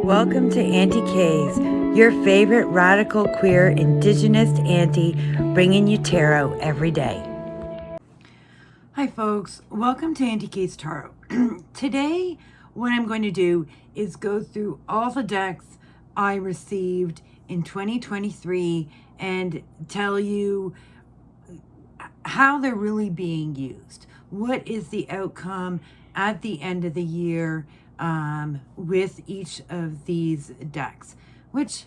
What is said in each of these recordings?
Welcome to Aunty K's, your favorite radical queer indigenous auntie, bringing you tarot every day. Hi folks, welcome to Aunty K's Tarot. Today, what I'm going to do is go through all the decks I received in 2023 and tell you how they're really being used. What is the outcome at the end of the year with each of these decks, which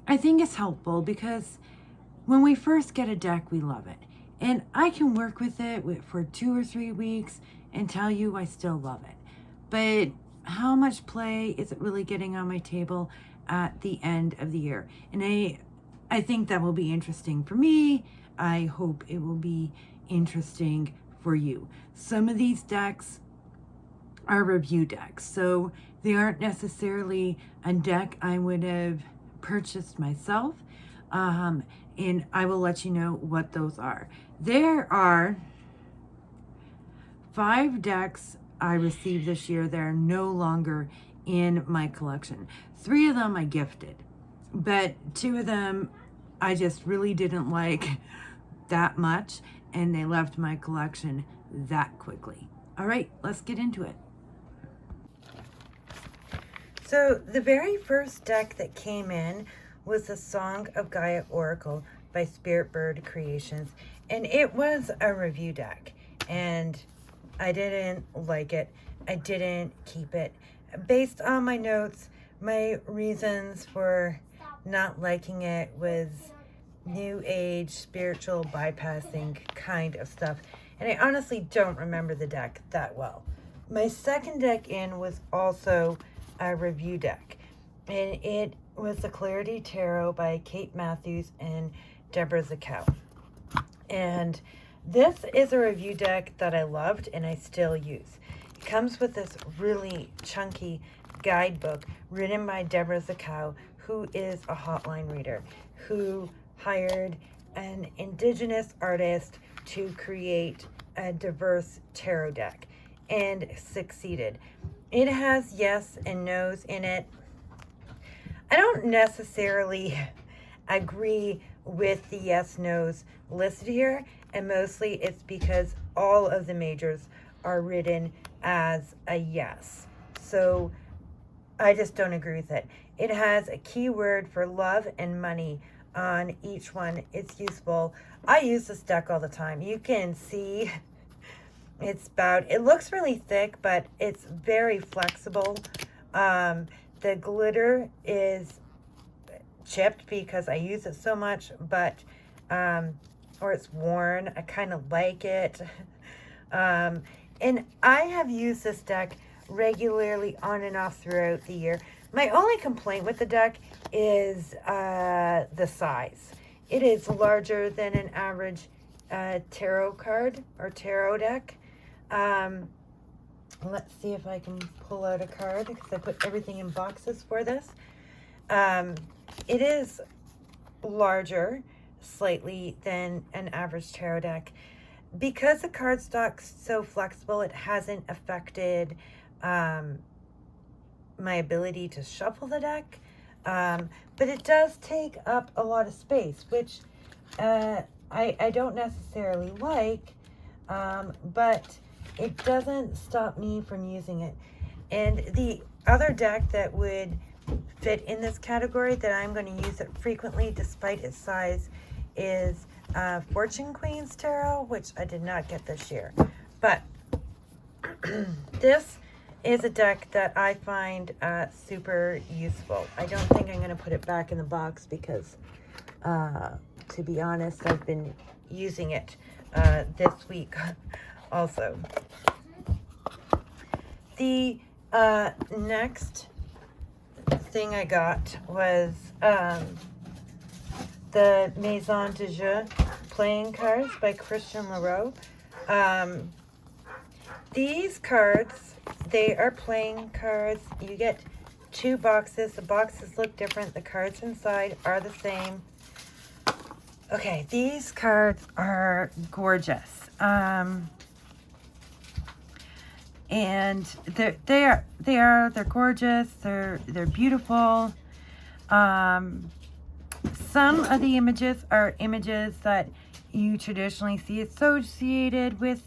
I think is helpful because when we first get a deck, we love it. And I can work with it for 2 or 3 weeks and tell you I still love it. But how much play is it really getting on my table at the end of the year? And I think that will be interesting for me. I hope it will be interesting for you. Some of these decks are review decks, so they aren't necessarily a deck I would have purchased myself, and I will let you know what those are. There are 5 decks I received this year that are no longer in my collection. 3 of them I gifted, but 2 of them I just really didn't like that much, and they left my collection that quickly. All right, let's get into it. So the very first deck that came in was the Song of Gaia Oracle by Spirit Bird Creations, and it was a review deck, and I didn't like it. I didn't keep it. Based on my notes, my reasons for not liking it was new age, spiritual bypassing kind of stuff, and I honestly don't remember the deck that well. My second deck in was also a review deck, and it was the Clarity Tarot by Kate Matthews and Deborah Zakow. And this is a review deck that I loved and I still use. It comes with this really chunky guidebook written by Deborah Zakow, who is a hotline reader, who hired an indigenous artist to create a diverse tarot deck and succeeded. It has yes and no's in it. I don't necessarily agree with the yes no's listed here, and mostly it's because all of the majors are written as a yes. So I just don't agree with it. It has a keyword for love and money on each one. It's useful. I use this deck all the time. You can see it looks really thick, but it's very flexible. The glitter is chipped because I use it so much, but or it's worn. I kind of like it. And I have used this deck regularly on and off throughout the year. My only complaint with the deck is the size. It is larger than an average tarot card or tarot deck. Let's see if I can pull out a card because I put everything in boxes for this. It is larger slightly than an average tarot deck. Because the cardstock's so flexible, it hasn't affected my ability to shuffle the deck. But it does take up a lot of space, which I don't necessarily like, but it doesn't stop me from using it. And the other deck that would fit in this category that I'm going to use it frequently despite its size is Fortune Queen's Tarot, which I did not get this year. But this is a deck that I find super useful. I don't think I'm going to put it back in the box because, to be honest, I've been using it this week also. The next thing I got was the Maison de Jeu playing cards by Christian Leroux. These cards, they are playing cards. You get 2 boxes. The boxes look different. The cards inside are the same. Okay, these cards are gorgeous. and they're gorgeous. They're beautiful. Some of the images are images that you traditionally see associated with,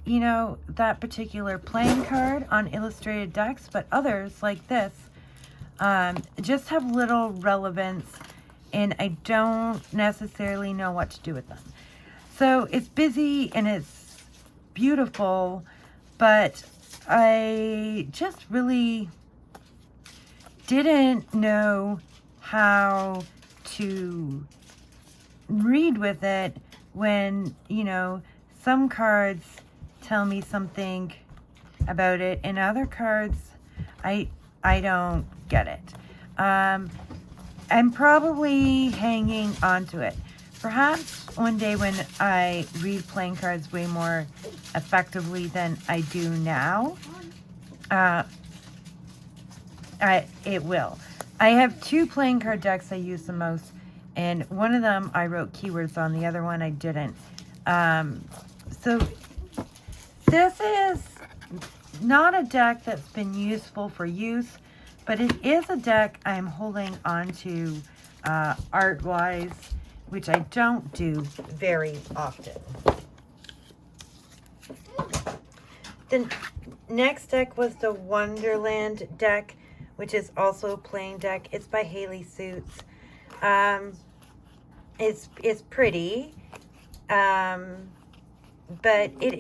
you know, that particular playing card on illustrated decks, but others, like this, just have little relevance, and I don't necessarily know what to do with them. So it's busy and it's beautiful, but I just really didn't know how to read with it when, you know, some cards tell me something about it and other cards I don't get it. I'm probably hanging on to it. Perhaps one day when I read playing cards way more effectively than I do now, it will. I have two playing card decks I use the most, and one of them I wrote keywords on, the other one I didn't. So this is not a deck that's been useful for use, but it is a deck I'm holding on to art-wise, which I don't do very often. The next deck was the Wonderland deck, which is also a playing deck. It's by Haley Suits. It's pretty, but it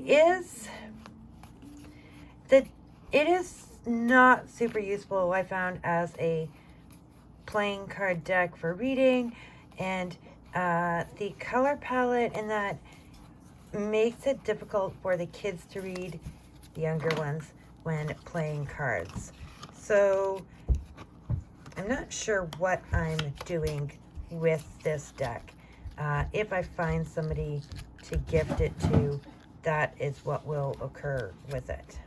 is not super useful, I found, as a playing card deck for reading, and the color palette in that makes it difficult for the kids to read, the younger ones, when playing cards. So I'm not sure what I'm doing with this deck. If I find somebody to gift it to, that is what will occur with it.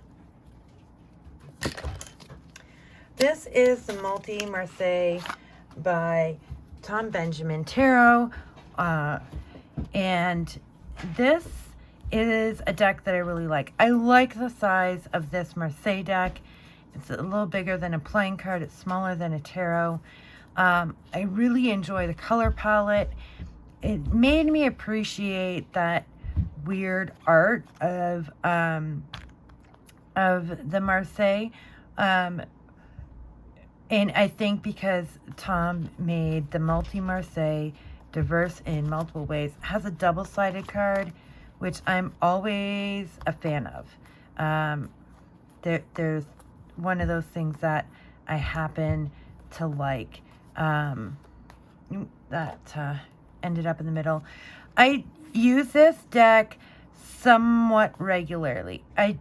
This is the Multi-Marseille by Tom Benjamin Tarot, and this is a deck that I really like. I like the size of this Marseille deck. It's a little bigger than a playing card. It's smaller than a tarot. I really enjoy the color palette. It made me appreciate that weird art of the Marseille. And I think because Tom made the Multi-Marseille diverse in multiple ways, has a double-sided card, which I'm always a fan of. There's one of those things that I happen to like, that ended up in the middle. I use this deck somewhat regularly. I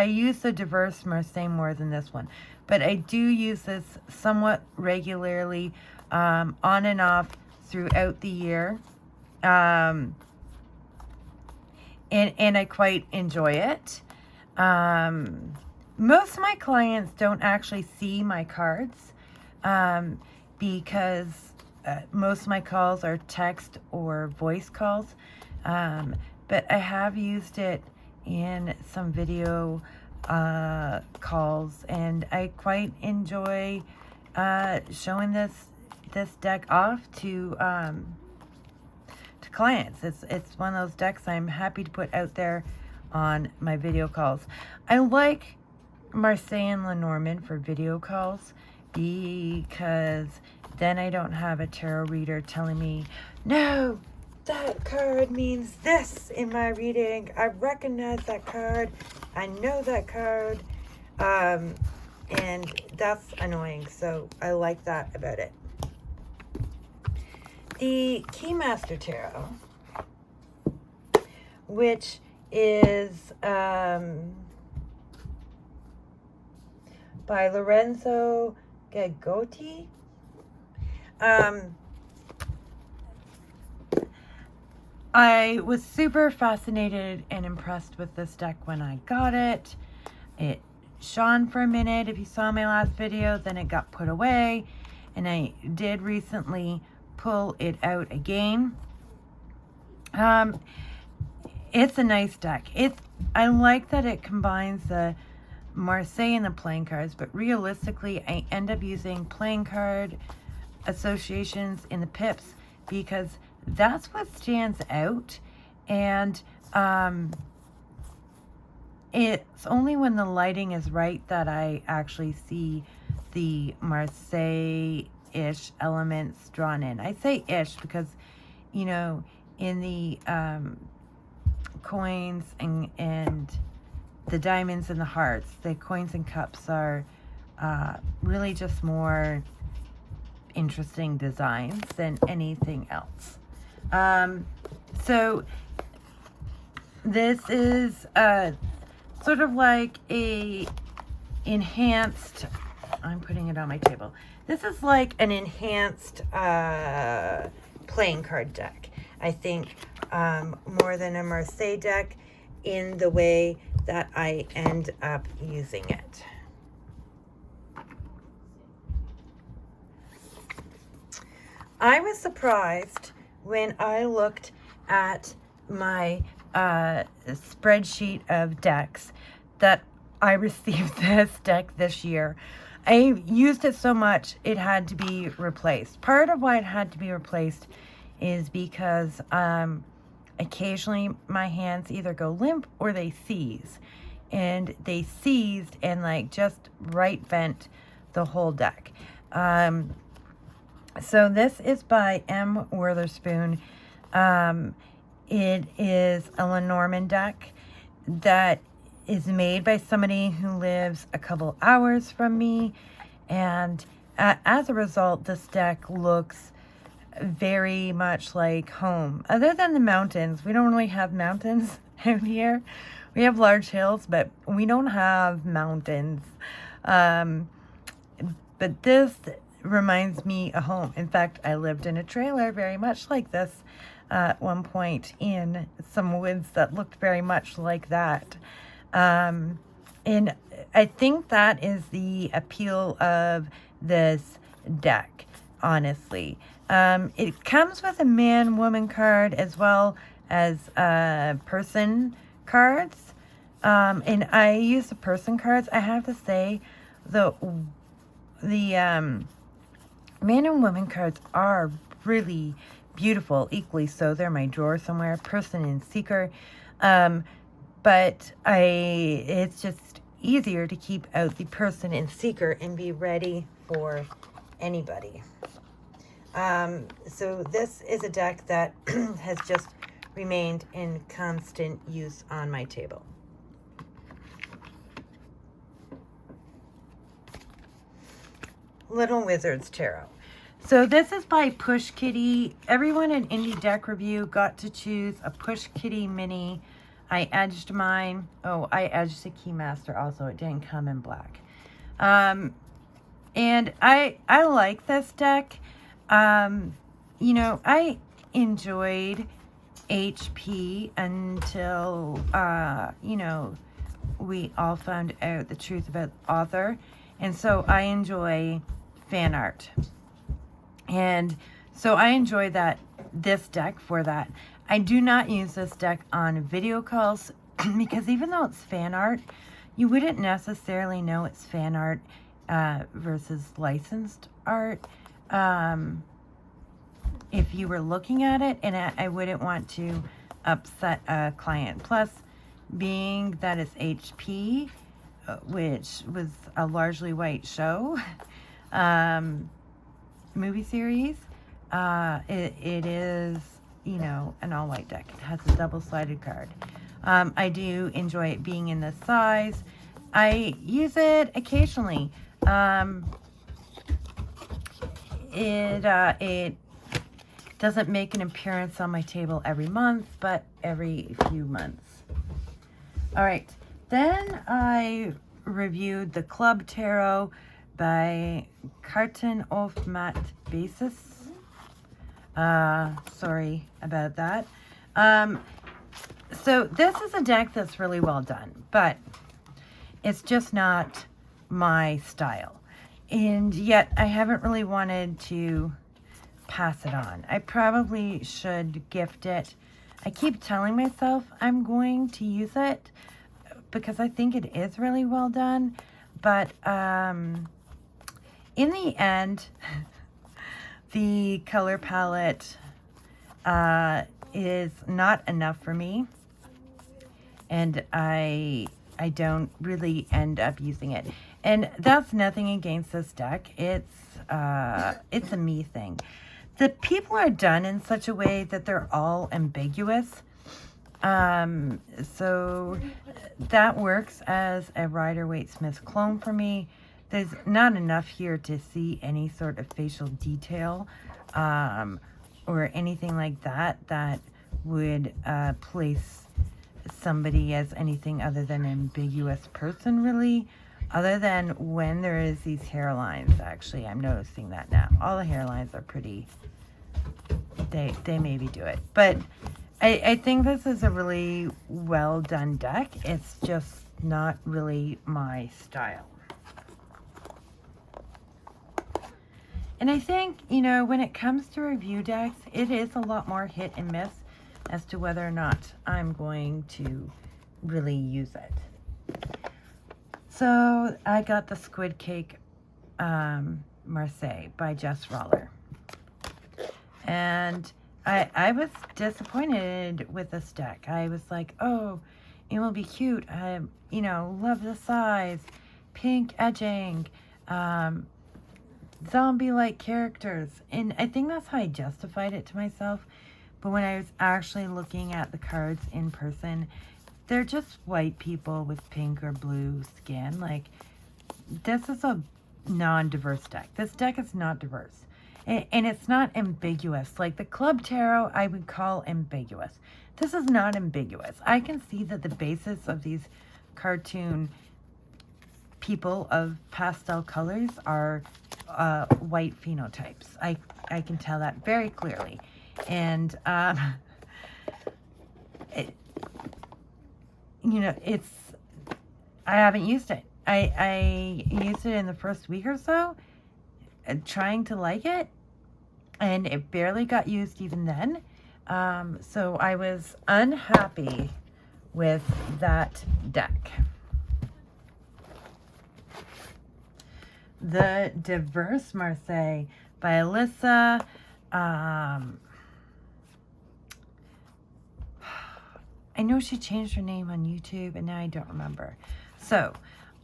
use the diverse Marseille more than this one, but I do use this somewhat regularly, on and off throughout the year, and I quite enjoy it. Most of my clients don't actually see my cards, because most of my calls are text or voice calls, but I have used it in some video calls, and I quite enjoy showing this deck off to clients. It's one of those decks I'm happy to put out there on my video calls. I like Marseille and Lenormand for video calls because then I don't have a tarot reader telling me, no, that card means this in my reading. I recognize that card. I know that card. And that's annoying. So I like that about it. The Keymaster Tarot, which is by Lorenzo Gagotti. I was super fascinated and impressed with this deck when I got it. It shone for a minute. If you saw my last video, then it got put away, and I did recently pull it out again. It's a nice deck. I like that it combines the Marseille and the playing cards, but realistically, I end up using playing card associations in the pips because that's what stands out. And it's only when the lighting is right that I actually see the Marseille-ish elements drawn in. I say ish because, you know, in the coins and the diamonds and the hearts, the coins and cups are really just more interesting designs than anything else. So this is sort of like a enhanced, I'm putting it on my table. This is like an enhanced playing card deck. I think more than a Marseille deck in the way that I end up using it. I was surprised when I looked at my spreadsheet of decks that I received this deck this year. I used it so much it had to be replaced. Part of why it had to be replaced is because occasionally my hands either go limp or they seize, and they seized and like just right bent the whole deck. So this is by M. Witherspoon. It is a Lenormand deck that is made by somebody who lives a couple hours from me, and as a result, this deck looks very much like home. Other than the mountains, we don't really have mountains out here. We have large hills, but we don't have mountains. But this reminds me of home. In fact, I lived in a trailer very much like this at one point in some woods that looked very much like that. And I think that is the appeal of this deck, honestly. It comes with a man-woman card as well as person cards. And I use the person cards. I have to say, the man and woman cards are really beautiful, equally so. They're in my drawer somewhere, person and seeker. But it's just easier to keep out the person and seeker and be ready for anybody. So this is a deck that has just remained in constant use on my table. Little Wizards Tarot. So this is by Push Kitty. Everyone in Indie Deck Review got to choose a Push Kitty mini. I edged mine. Oh, I edged the Keymaster also. It didn't come in black. And I like this deck. You know, I enjoyed HP until, you know, we all found out the truth about the author. And so I enjoy fan art. And so I enjoy this deck for that. I do not use this deck on video calls because even though it's fan art, you wouldn't necessarily know it's fan art versus licensed art if you were looking at it, and I wouldn't want to upset a client. Plus, being that it's HP, which was a largely white show, movie series, it is, you know, an all white deck. It has a double-sided card. I do enjoy it being in this size. I use it occasionally. It doesn't make an appearance on my table every month, but every few months. All right, then I reviewed the Club Tarot by Carton of Matte Basis. Sorry about that. So this is a deck that's really well done, but it's just not my style. And yet I haven't really wanted to pass it on. I probably should gift it. I keep telling myself I'm going to use it, because I think it is really well done. But in the end, the color palette is not enough for me, and I don't really end up using it. And that's nothing against this deck. It's a me thing. The people are done in such a way that they're all ambiguous. So that works as a Rider-Waite-Smith clone for me. There's not enough here to see any sort of facial detail or anything like that that would place somebody as anything other than an ambiguous person, really, other than when there is these hairlines. Actually, I'm noticing that now. All the hairlines are pretty, they maybe do it. But I think this is a really well done deck. It's just not really my style. And I think, you know, when it comes to review decks, it is a lot more hit and miss as to whether or not I'm going to really use it. So I got the Squid Cake Marseille by Jess Roller. And I was disappointed with this deck. I was like, oh, it will be cute. I, you know, love the size, pink edging, zombie-like characters. And I think that's how I justified it to myself. But when I was actually looking at the cards in person, they're just white people with pink or blue skin. Like, this is a non-diverse deck. This deck is not diverse. And it's not ambiguous. Like the Club Tarot, I would call ambiguous. This is not ambiguous. I can see that the basis of these cartoon people of pastel colors are white phenotypes. I can tell that very clearly. And, you know, I haven't used it. I used it in the first week or so, trying to like it, and it barely got used even then. So I was unhappy with that deck. The Diverse Marseille by Alyssa. I know she changed her name on YouTube, and now I don't remember. So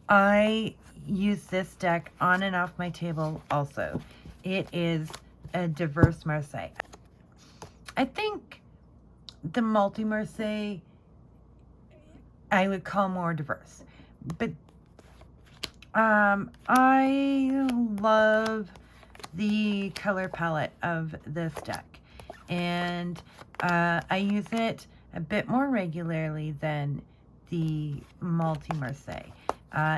I use this deck on and off my table also. It is a Diverse Marseille. I think the multi-Marseille I would call more diverse. But I love the color palette of this deck. And I use it a bit more regularly than the multi-Marseille.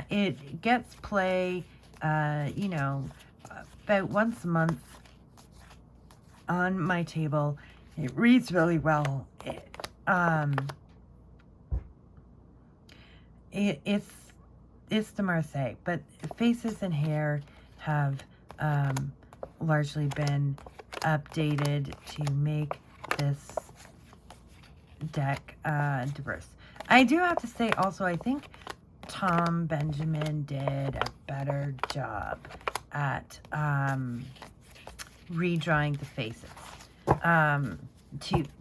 It gets play, you know, about once a month on my table. It reads really well. It's the Marseille, but faces and hair have largely been updated to make this deck diverse. I do have to say also, I think Tom Benjamin did a better job at redrawing the faces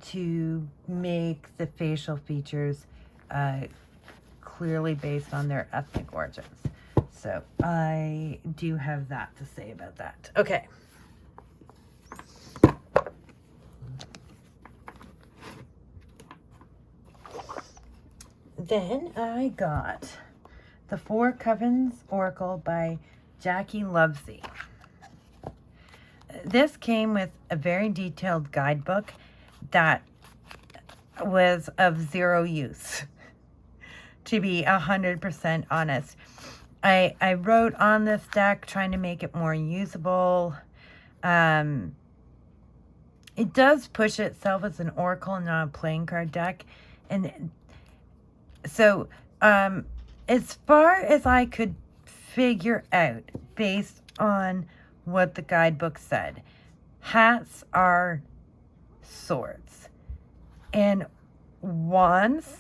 to make the facial features clearly based on their ethnic origins. So I do have that to say about that. Okay. Then I got the Four Covens Oracle by Jackie Lovesey. This came with a very detailed guidebook that was of zero use, to be 100% honest. I wrote on this deck trying to make it more usable. It does push itself as an oracle and not a playing card deck. And so, as far as I could figure out, based on what the guidebook said, hats are swords, and wands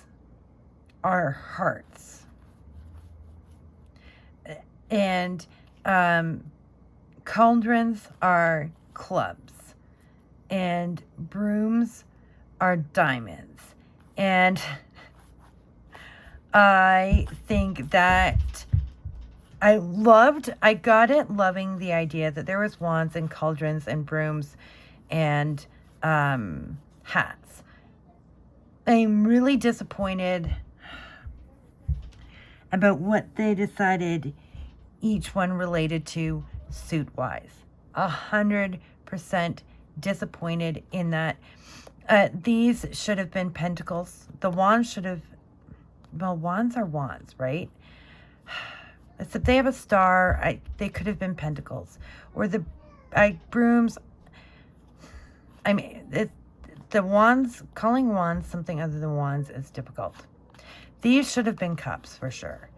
are hearts. And cauldrons are clubs. And brooms are diamonds. And I think that I got it loving the idea that there was wands and cauldrons and brooms and hats. I'm really disappointed about what they decided each one related to suit-wise. 100% disappointed in that. These should have been pentacles. The wands should have, well, wands are wands, right? Except they have a star. They could have been pentacles. Or the brooms. I mean, the wands, calling wands something other than wands is difficult. These should have been cups for sure.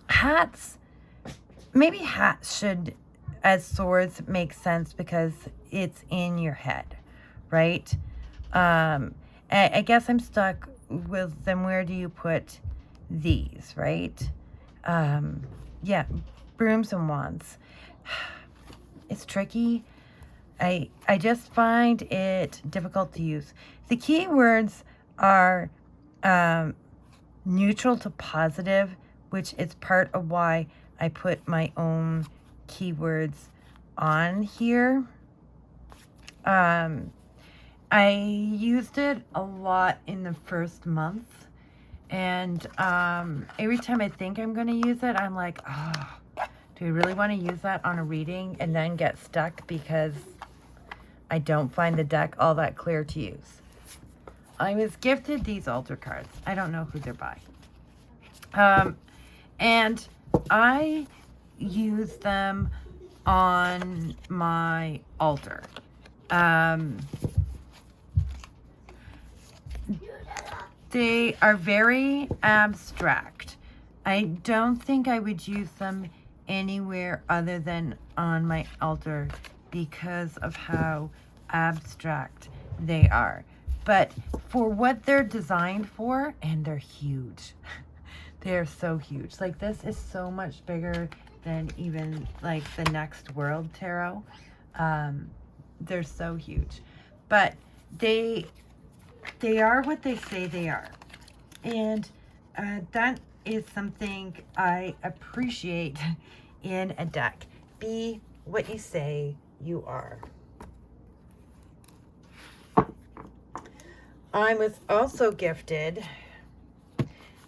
Hats, maybe hats should, as swords, make sense because it's in your head, right? I guess I'm stuck with them. Where do you put these, right? Yeah, brooms and wands. It's tricky. I just find it difficult to use. The key words are neutral to positive, which is part of why I put my own keywords on here. I used it a lot in the first month, and every time I think I'm going to use it, I'm like, oh, do I really want to use that on a reading, and then get stuck because I don't find the deck all that clear to use. I was gifted these altar cards. I don't know who they're by. And I use them on my altar. They are very abstract. I don't think I would use them anywhere other than on my altar because of how abstract they are. But for what they're designed for, and they're huge. They're so huge. Like, this is so much bigger than even like the Next World Tarot. They're so huge. But they are what they say they are. And that is something I appreciate in a deck. Be what you say you are. I was also gifted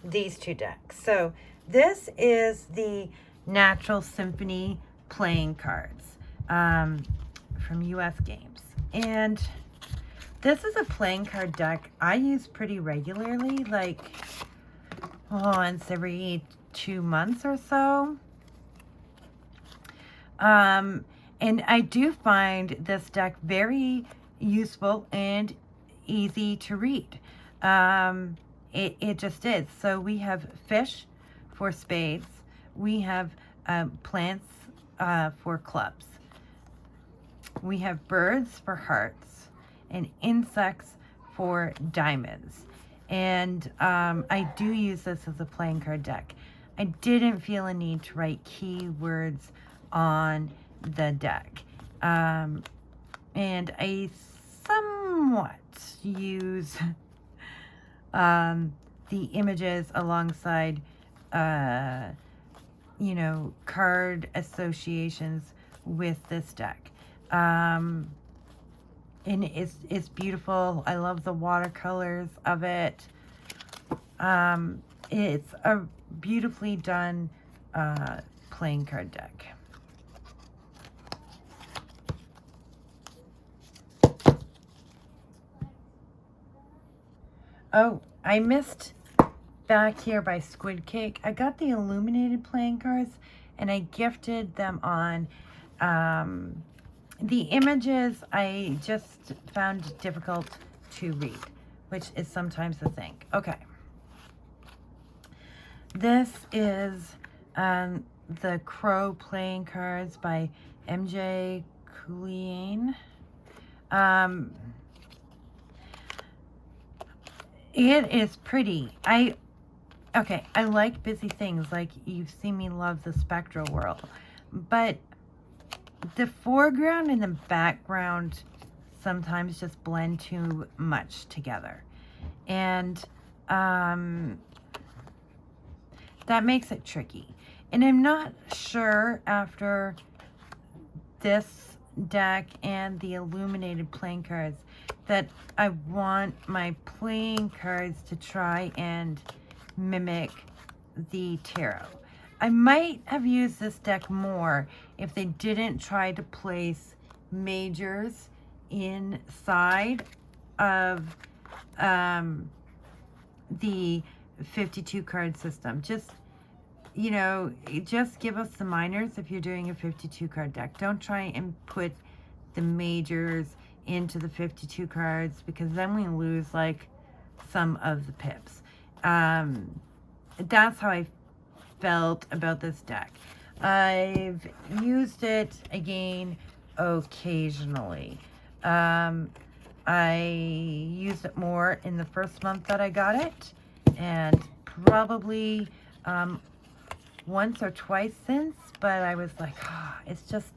these two decks. So this is the Natural Symphony playing cards from US Games. And this is a playing card deck I use pretty regularly, like once every 2 months or so. And I do find this deck very useful and easy to read. It just is. So we have fish for spades. We have plants for clubs. We have birds for hearts and insects for diamonds. And I do use this as a playing card deck. I didn't feel a need to write keywords on the deck. And I somewhat use the images alongside, you know, card associations with this deck. And it's beautiful. I love the watercolors of it. It's a beautifully done playing card deck. Oh, I missed back here by Squid Cake. I got the illuminated playing cards and I gifted them on. The images I just found difficult to read, which is sometimes the thing. Okay. This is the Crow playing cards by MJ Couliane. It is pretty. I okay, I like busy things. Like, you've seen me love the spectral world. But the foreground and the background sometimes just blend too much together. And that makes it tricky. And I'm not sure after this deck and the illuminated playing cards that I want my playing cards to try and mimic the tarot. I might have used this deck more if they didn't try to place majors inside of the 52 card system. Just, you know, just give us the minors if you're doing a 52 card deck. Don't try and put the majors into the 52 cards, because then we lose like some of the pips. That's how I felt about this deck. I've used it again occasionally. I used it more in the first month that I got it, and probably once or twice since, but I was like, it's just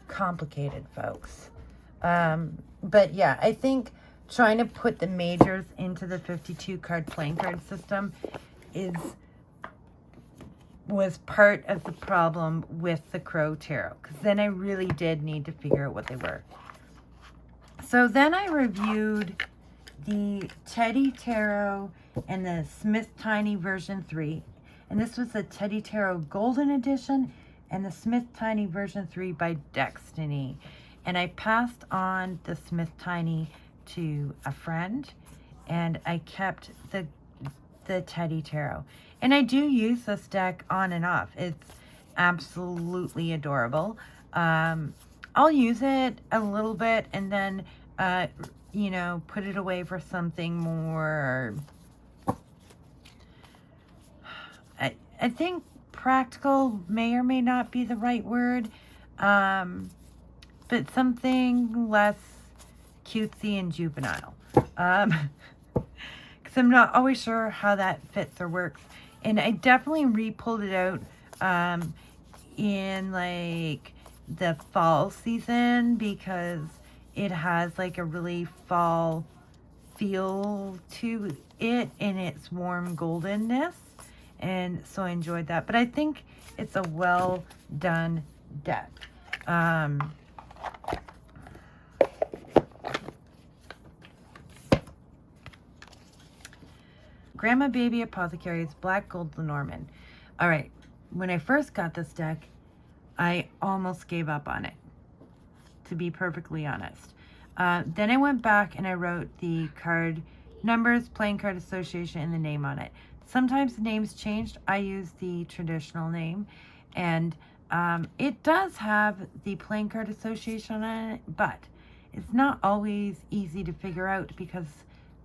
complicated, folks. But yeah, I think trying to put the majors into the 52 card playing card system was part of the problem with the Crow Tarot, because then I really did need to figure out what they were. So then I reviewed the Teddy Tarot and the Smith Tiny version 3. And this was the Teddy Tarot Golden Edition and the Smith Tiny version 3 by Destiny. And I passed on the Smith Tiny to a friend, and I kept the Teddy Tarot. And I do use this deck on and off. It's absolutely adorable. I'll use it a little bit and then, you know, put it away for something more. I think practical may or may not be the right word, but something less cutesy and juvenile. Because I'm not always sure how that fits or works. And I definitely re-pulled it out in like the fall season, because it has like a really fall feel to it in its warm goldenness. And so I enjoyed that. But I think it's a well done deck. Grandma Baby Apothecary's Black Gold Lenormand. All right, when I first got this deck, I almost gave up on it, to be perfectly honest. Then I went back and I wrote the card numbers, playing card association, and the name on it. Sometimes the names changed. I use the traditional name, and it does have the playing card association on it, but it's not always easy to figure out because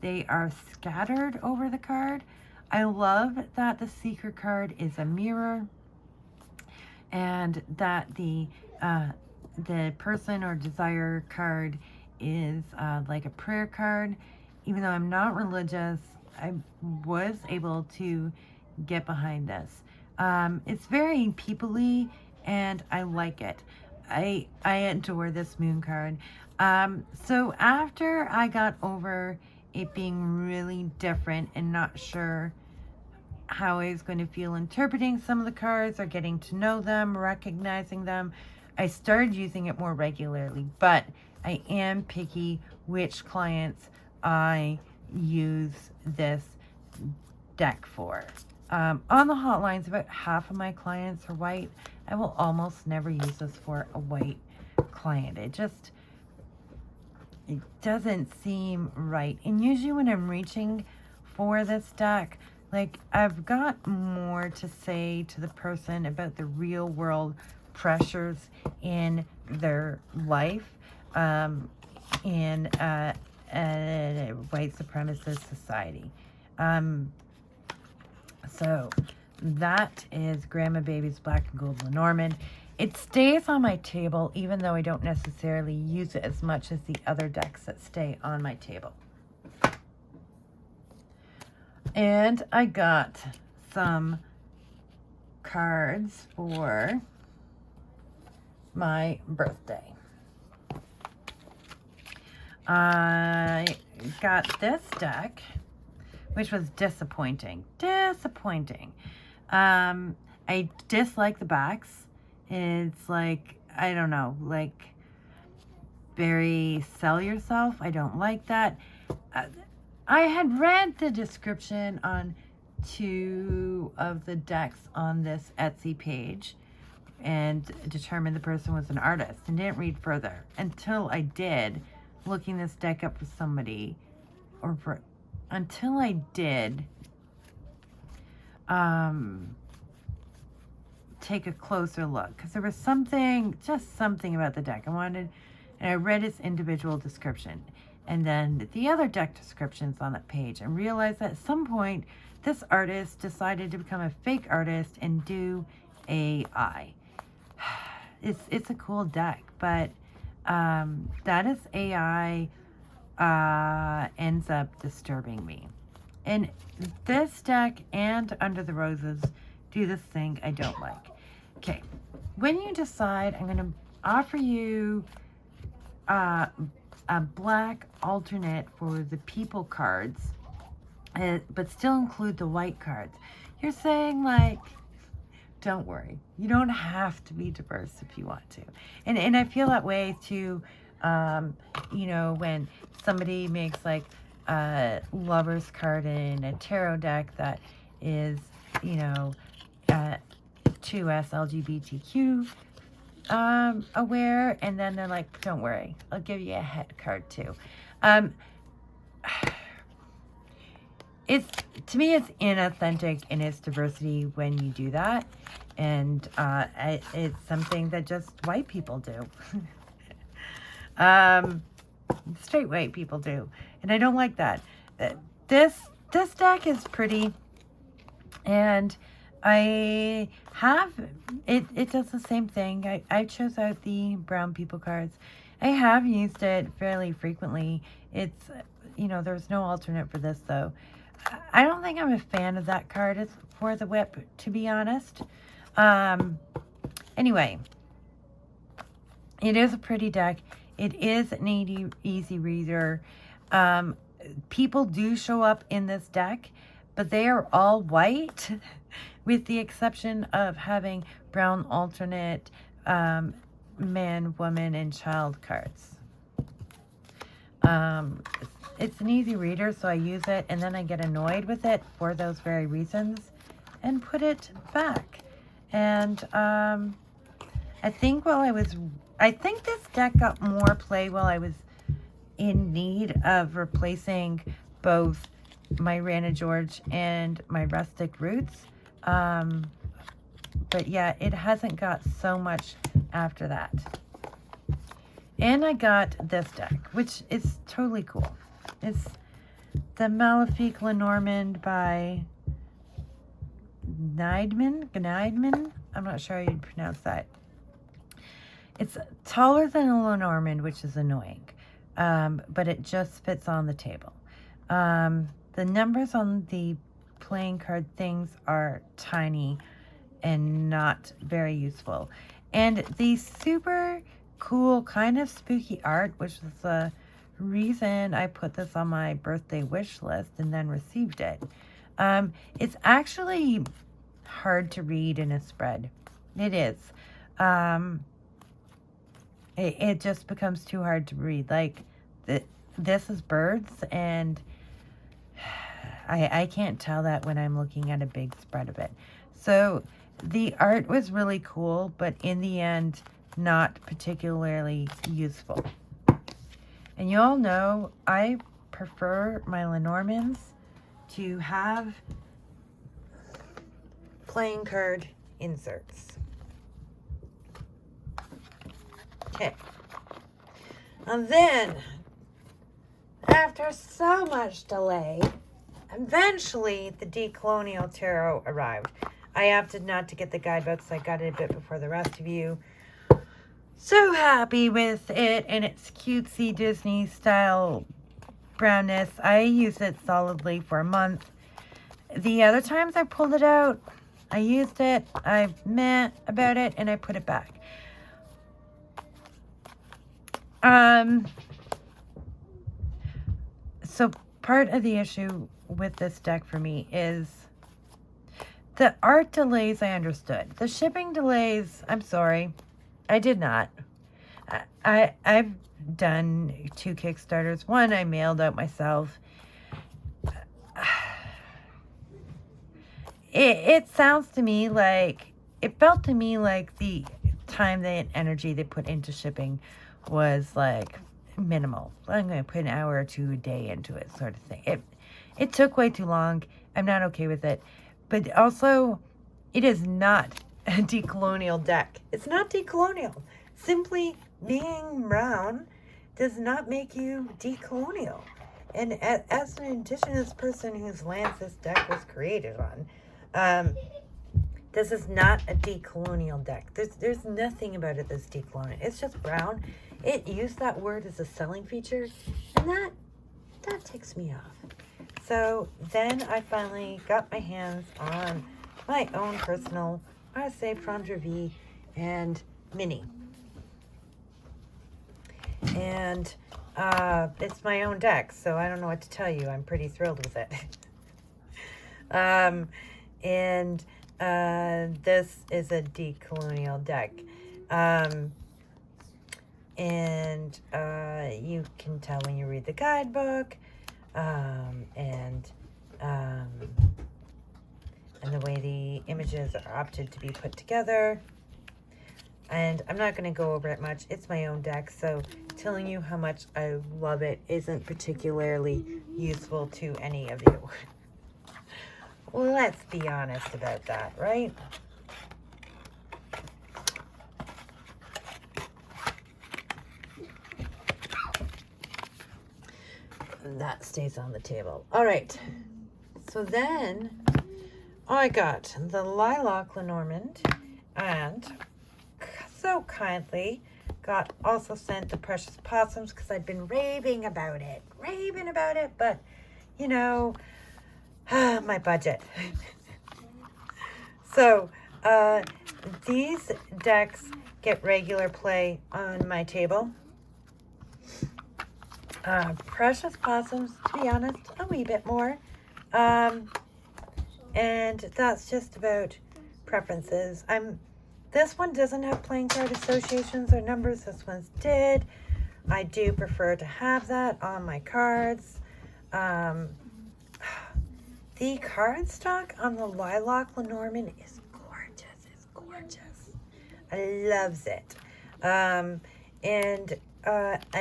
they are scattered over the card. I love that the secret card is a mirror, and that the person or desire card is like a prayer card. Even though I'm not religious, I was able to get behind this. It's very people-y, and I like it. I adore this moon card. So after I got over it being really different and not sure how I was going to feel interpreting some of the cards or getting to know them, recognizing them, I started using it more regularly. But I am picky which clients I use this deck for. On the hotlines, about half of my clients are white. I will almost never use this for a white client. It doesn't seem right. And usually when I'm reaching for this deck, like, I've got more to say to the person about the real world pressures in their life, in a white supremacist society. So that is Grandma Baby's Black and Gold Lenormand. It stays on my table, even though I don't necessarily use it as much as the other decks that stay on my table. And I got some cards for my birthday. I got this deck, which was disappointing. I dislike the backs. It's like, I don't know, like very sell yourself. I don't like that. I had read the description on 2 of the decks on this Etsy page and determined the person was an artist, and didn't read further until I did, looking this deck up for somebody, until I did take a closer look, because there was just something about the deck I wanted, and I read its individual description and then the other deck descriptions on that page, and realized that at some point this artist decided to become a fake artist and do AI. It's a cool deck, but that is AI ends up disturbing me. And this deck and Under the Roses do this thing I don't like. Okay, when you decide, I'm going to offer you a black alternate for the people cards, but still include the white cards. You're saying, like, don't worry, you don't have to be diverse if you want to. And I feel that way too, you know, when somebody makes like a lover's card in a tarot deck that is, you know, 2S LGBTQ aware, and then they're like, don't worry, I'll give you a head card too. To me, it's inauthentic in its diversity when you do that, and it's something that just white people do. Straight white people do, and I don't like that. This deck is pretty, and I have it does the same thing. I chose out the brown people cards. I have used it fairly frequently. It's, you know, there's no alternate for this though. I don't think I'm a fan of that card. It's for the whip, to be honest. Anyway, it is a pretty deck. It is an easy reader. People do show up in this deck, but they are all white, with the exception of having brown alternate man, woman, and child cards. It's an easy reader, so I use it, and then I get annoyed with it for those very reasons and put it back. And I think this deck got more play while I was in need of replacing both my Rana George and my Rustic Roots. But yeah, it hasn't got so much after that. And I got this deck, which is totally cool. It's the Malefique Lenormand by Gneidman. I'm not sure how you'd pronounce that. It's taller than a Lenormand, which is annoying, but it just fits on the table. The numbers on the playing card things are tiny and not very useful. And the super cool, kind of spooky art, which was the reason I put this on my birthday wish list and then received it. It's actually hard to read in a spread. It is. It just becomes too hard to read. Like, this is birds, and I can't tell that when I'm looking at a big spread of it. So the art was really cool, but in the end, not particularly useful. And you all know I prefer my Lenormands to have playing card inserts. Okay. And then, after so much delay, eventually the Decolonial Tarot arrived. I opted not to get the guidebooks. I got it a bit before the rest of you. So happy with it and its cutesy Disney style brownness. I used it solidly for a month. the other times I pulled it out, I used it, I meh about it, and I put it back. So part of the issue with this deck for me is the art delays. I understood. The shipping delays, I'm sorry, I did not. I've done 2 Kickstarters. One I mailed out myself. It sounds to me like, it felt to me like the time and energy they put into shipping was like minimal. I'm going to put an hour or 2 a day into it, sort of thing. It took way too long. I'm not okay with it. But also, it is not a decolonial deck. It's not decolonial. Simply being brown does not make you decolonial. And as an indigenous person whose lands this deck was created on, this is not a decolonial deck. There's nothing about it that's decolonial. It's just brown. It used that word as a selling feature, and that ticks me off. So then I finally got my hands on my own personal RSA Prendre V and Mini. And it's my own deck, so I don't know what to tell you. I'm pretty thrilled with it. This is a decolonial deck. You can tell when you read the guidebook, and the way the images are opted to be put together. And I'm not going to go over it much. It's my own deck, so telling you how much I love it isn't particularly useful to any of you. Well, let's be honest about that, right? And that stays on the table. All right. So then I got the Lilac Lenormand, and so kindly got also sent the Precious Possums because I'd been raving about it, but you know, my budget. So these decks get regular play on my table. Precious Possums, to be honest, a wee bit more. And that's just about preferences. This one doesn't have playing card associations or numbers. This one's did. I do prefer to have that on my cards. The cardstock on the Lilac Lenormand is gorgeous. It's gorgeous. I loves it. I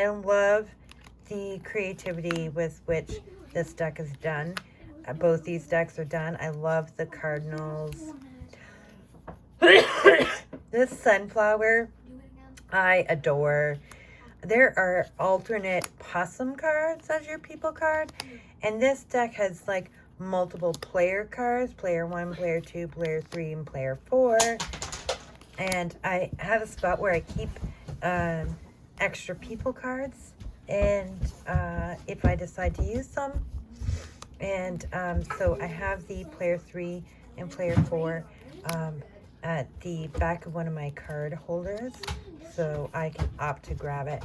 love the creativity with which this deck is done. Both these decks are done. I love the Cardinals. This Sunflower, I adore. There are alternate possum cards as your people card. And this deck has like multiple player cards. Player 1, player 2, player 3, and player 4. And I have a spot where I keep extra people cards. And if I decide to use them. And so I have the player 3 and player 4 at the back of one of my card holders, so I can opt to grab it.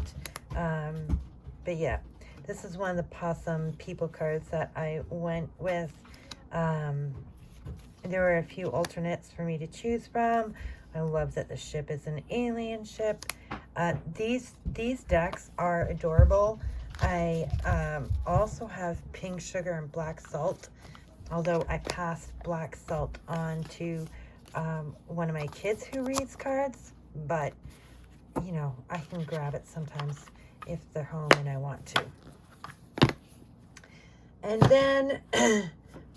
But yeah, this is one of the possum people cards that I went with. There were a few alternates for me to choose from. I love that the ship is an alien ship. These decks are adorable. I also have pink sugar and black salt, although I passed black salt on to one of my kids who reads cards, but you know, I can grab it sometimes if they're home and I want to. And then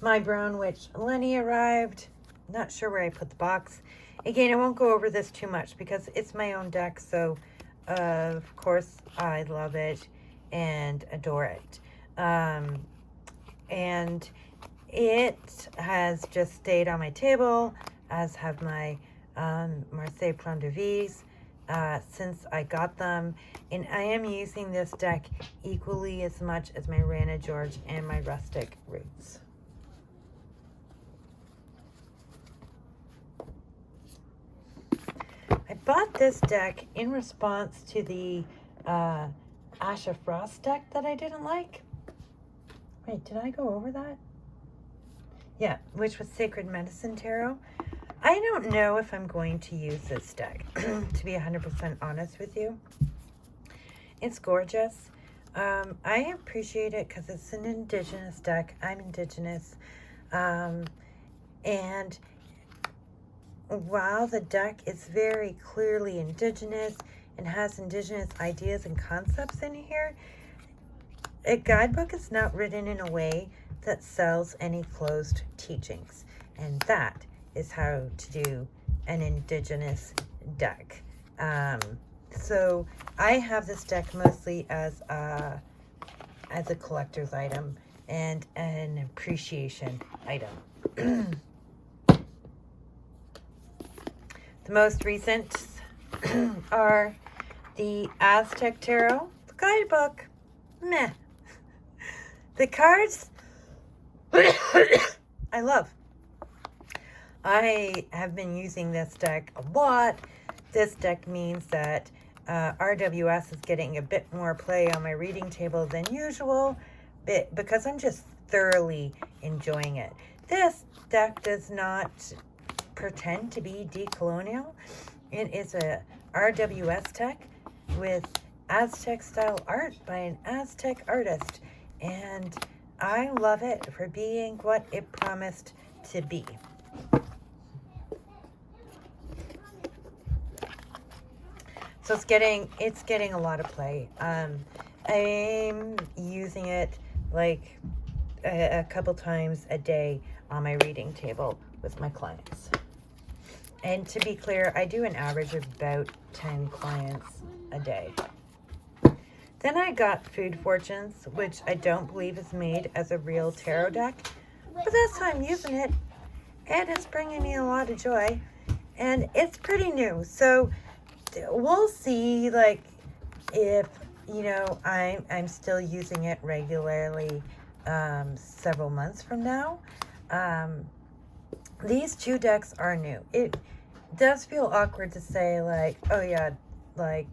my Brown Witch Lenny arrived. Not sure where I put the box. Again, I won't go over this too much because it's my own deck, so of course I love it and adore it. And it has just stayed on my table, as have my Marseille Prendre V's since I got them. And I am using this deck equally as much as my Rana George and my Rustic Roots. bought this deck in response to the Asha Frost deck that I didn't like. Wait, did I go over that? Yeah, which was Sacred Medicine Tarot. I don't know if I'm going to use this deck, to be 100% honest with you. It's gorgeous. I appreciate it because it's an Indigenous deck. I'm Indigenous. And while the deck is very clearly Indigenous and has Indigenous ideas and concepts in here, a guidebook is not written in a way that sells any closed teachings. And that is how to do an Indigenous deck. So I have this deck mostly as a collector's item and an appreciation item. The most recent are the Aztec Tarot, the guidebook, meh. The cards, I love. I have been using this deck a lot. This deck means that RWS is getting a bit more play on my reading table than usual, because I'm just thoroughly enjoying it. This deck does not pretend to be decolonial. It is a RWS deck with Aztec style art by an Aztec artist, and I love it for being what it promised to be. So it's getting a lot of play. I'm using it like a couple times a day on my reading table with my clients. And to be clear, I do an average of about 10 clients a day. Then I got Food Fortunes, which I don't believe is made as a real tarot deck, but that's how I'm using it, and it's bringing me a lot of joy, and it's pretty new. So we'll see, like, if, you know, I'm still using it regularly several months from now. These two decks are new. It does feel awkward to say, like, oh yeah, like,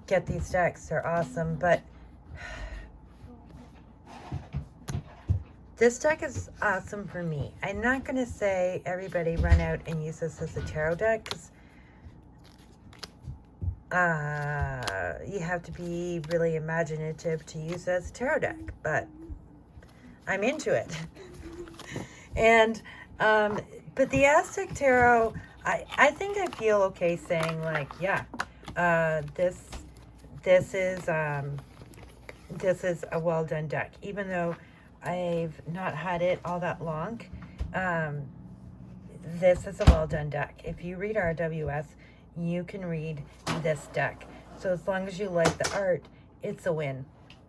get these decks, they're awesome, but this deck is awesome for me. I'm not going to say everybody run out and use this as a tarot deck, because you have to be really imaginative to use it as a tarot deck, but I'm into it. And but the Aztec Tarot, I think I feel okay saying, like, yeah, this is a well done deck, even though I've not had it all that long. This is a well done deck. If you read RWS, you can read this deck. So as long as you like the art, it's a win.